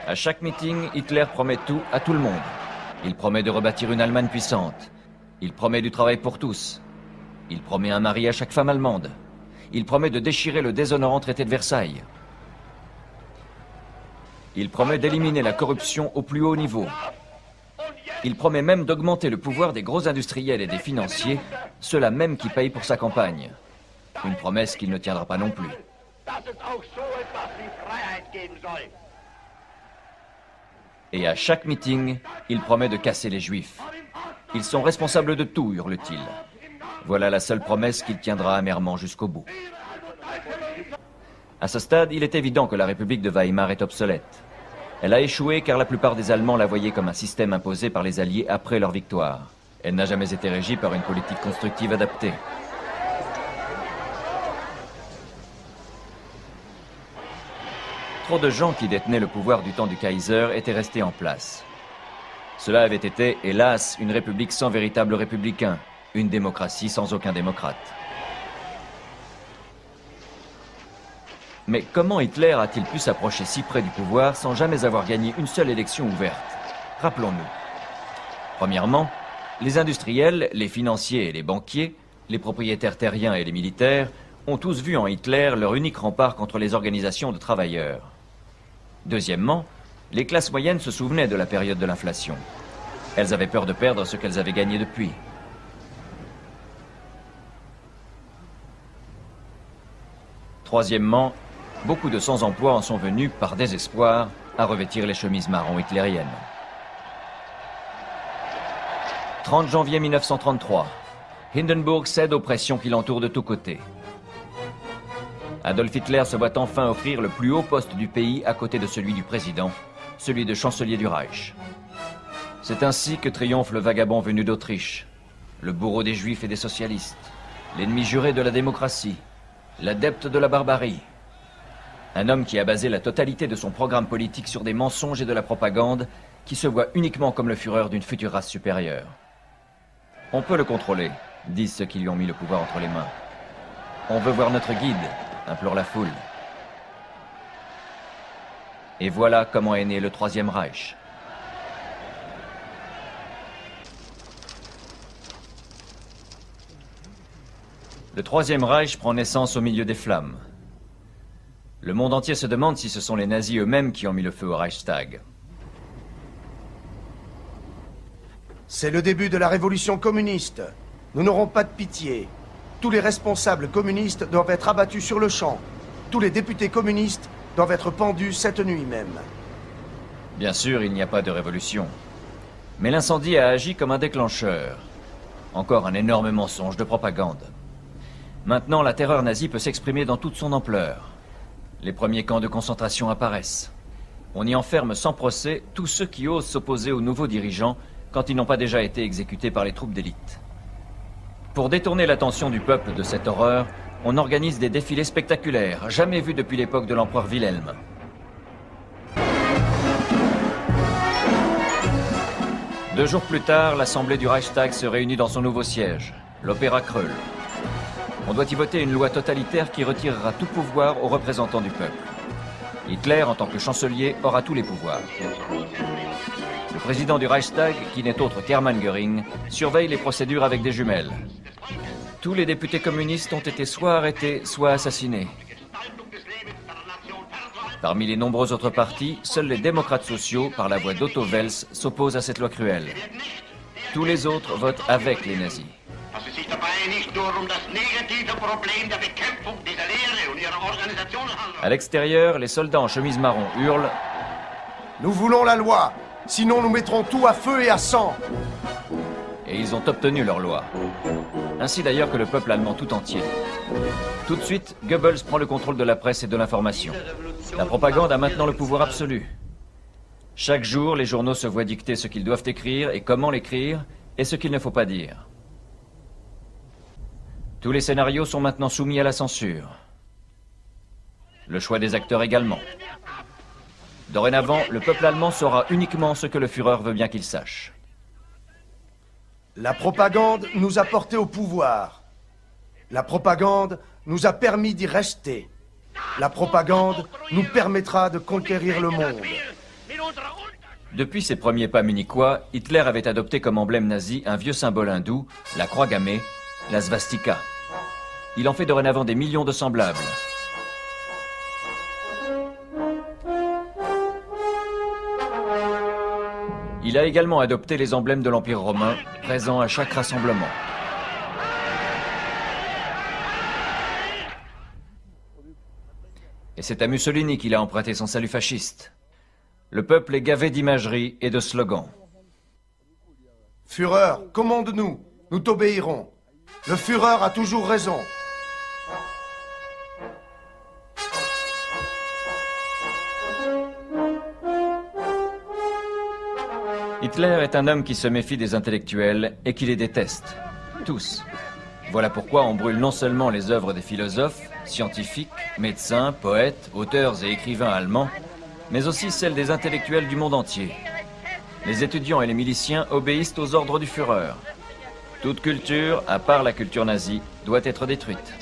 À chaque meeting, Hitler promet tout à tout le monde. Il promet de rebâtir une Allemagne puissante. Il promet du travail pour tous. Il promet un mari à chaque femme allemande. Il promet de déchirer le déshonorant traité de Versailles. Il promet d'éliminer la corruption au plus haut niveau. Il promet même d'augmenter le pouvoir des gros industriels et des financiers, ceux-là même qui payent pour sa campagne. Une promesse qu'il ne tiendra pas non plus. Et à chaque meeting, il promet de casser les Juifs. Ils sont responsables de tout, hurle-t-il. Voilà la seule promesse qu'il tiendra amèrement jusqu'au bout. À ce stade, il est évident que la République de Weimar est obsolète. Elle a échoué car la plupart des Allemands la voyaient comme un système imposé par les Alliés après leur victoire. Elle n'a jamais été régie par une politique constructive adaptée. Trop de gens qui détenaient le pouvoir du temps du Kaiser étaient restés en place. Cela avait été, hélas, une république sans véritable républicain, une démocratie sans aucun démocrate. Mais comment Hitler a-t-il pu s'approcher si près du pouvoir sans jamais avoir gagné une seule élection ouverte? Rappelons-nous. Premièrement, les industriels, les financiers et les banquiers, les propriétaires terriens et les militaires ont tous vu en Hitler leur unique rempart contre les organisations de travailleurs. Deuxièmement, les classes moyennes se souvenaient de la période de l'inflation. Elles avaient peur de perdre ce qu'elles avaient gagné depuis. Troisièmement, beaucoup de sans-emploi en sont venus, par désespoir, à revêtir les chemises marron hitlériennes. 30 janvier 1933, Hindenburg cède aux pressions qui l'entourent de tous côtés. Adolf Hitler se voit enfin offrir le plus haut poste du pays à côté de celui du président, celui de chancelier du Reich. C'est ainsi que triomphe le vagabond venu d'Autriche, le bourreau des juifs et des socialistes, l'ennemi juré de la démocratie, l'adepte de la barbarie. Un homme qui a basé la totalité de son programme politique sur des mensonges et de la propagande, qui se voit uniquement comme le Führer d'une future race supérieure. On peut le contrôler, disent ceux qui lui ont mis le pouvoir entre les mains. On veut voir notre guide, implore la foule. Et voilà comment est né le Troisième Reich. Le Troisième Reich prend naissance au milieu des flammes. Le monde entier se demande si ce sont les nazis eux-mêmes qui ont mis le feu au Reichstag. C'est le début de la révolution communiste. Nous n'aurons pas de pitié. Tous les responsables communistes doivent être abattus sur le champ. Tous les députés communistes doivent être pendus cette nuit même. Bien sûr, il n'y a pas de révolution. Mais l'incendie a agi comme un déclencheur. Encore un énorme mensonge de propagande. Maintenant, la terreur nazie peut s'exprimer dans toute son ampleur. Les premiers camps de concentration apparaissent. On y enferme sans procès tous ceux qui osent s'opposer aux nouveaux dirigeants quand ils n'ont pas déjà été exécutés par les troupes d'élite. Pour détourner l'attention du peuple de cette horreur, on organise des défilés spectaculaires, jamais vus depuis l'époque de l'empereur Wilhelm. Deux jours plus tard, l'Assemblée du Reichstag se réunit dans son nouveau siège, l'Opéra Kröll. On doit y voter une loi totalitaire qui retirera tout pouvoir aux représentants du peuple. Hitler, en tant que chancelier, aura tous les pouvoirs. Le président du Reichstag, qui n'est autre qu'Hermann Göring, surveille les procédures avec des jumelles. Tous les députés communistes ont été soit arrêtés, soit assassinés. Parmi les nombreux autres partis, seuls les démocrates sociaux, par la voix d'Otto Wels, s'opposent à cette loi cruelle. Tous les autres votent avec les nazis. À l'extérieur, les soldats en chemise marron hurlent « Nous voulons la loi, sinon nous mettrons tout à feu et à sang !» Et ils ont obtenu leur loi. Ainsi d'ailleurs que le peuple allemand tout entier. Tout de suite, Goebbels prend le contrôle de la presse et de l'information. La propagande a maintenant le pouvoir absolu. Chaque jour, les journaux se voient dicter ce qu'ils doivent écrire et comment l'écrire, et ce qu'il ne faut pas dire. Tous les scénarios sont maintenant soumis à la censure. Le choix des acteurs également. Dorénavant, le peuple allemand saura uniquement ce que le Führer veut bien qu'il sache. La propagande nous a portés au pouvoir. La propagande nous a permis d'y rester. La propagande nous permettra de conquérir le monde. Depuis ses premiers pas munichois, Hitler avait adopté comme emblème nazi un vieux symbole hindou, la croix gammée, la svastika. Il en fait dorénavant des millions de semblables. Il a également adopté les emblèmes de l'Empire romain, présents à chaque rassemblement. Et c'est à Mussolini qu'il a emprunté son salut fasciste. Le peuple est gavé d'imagerie et de slogans. Führer, commande-nous, nous t'obéirons. Le Führer a toujours raison. Hitler est un homme qui se méfie des intellectuels et qui les déteste. Tous. Voilà pourquoi on brûle non seulement les œuvres des philosophes, scientifiques, médecins, poètes, auteurs et écrivains allemands, mais aussi celles des intellectuels du monde entier. Les étudiants et les miliciens obéissent aux ordres du Führer. Toute culture, à part la culture nazie, doit être détruite.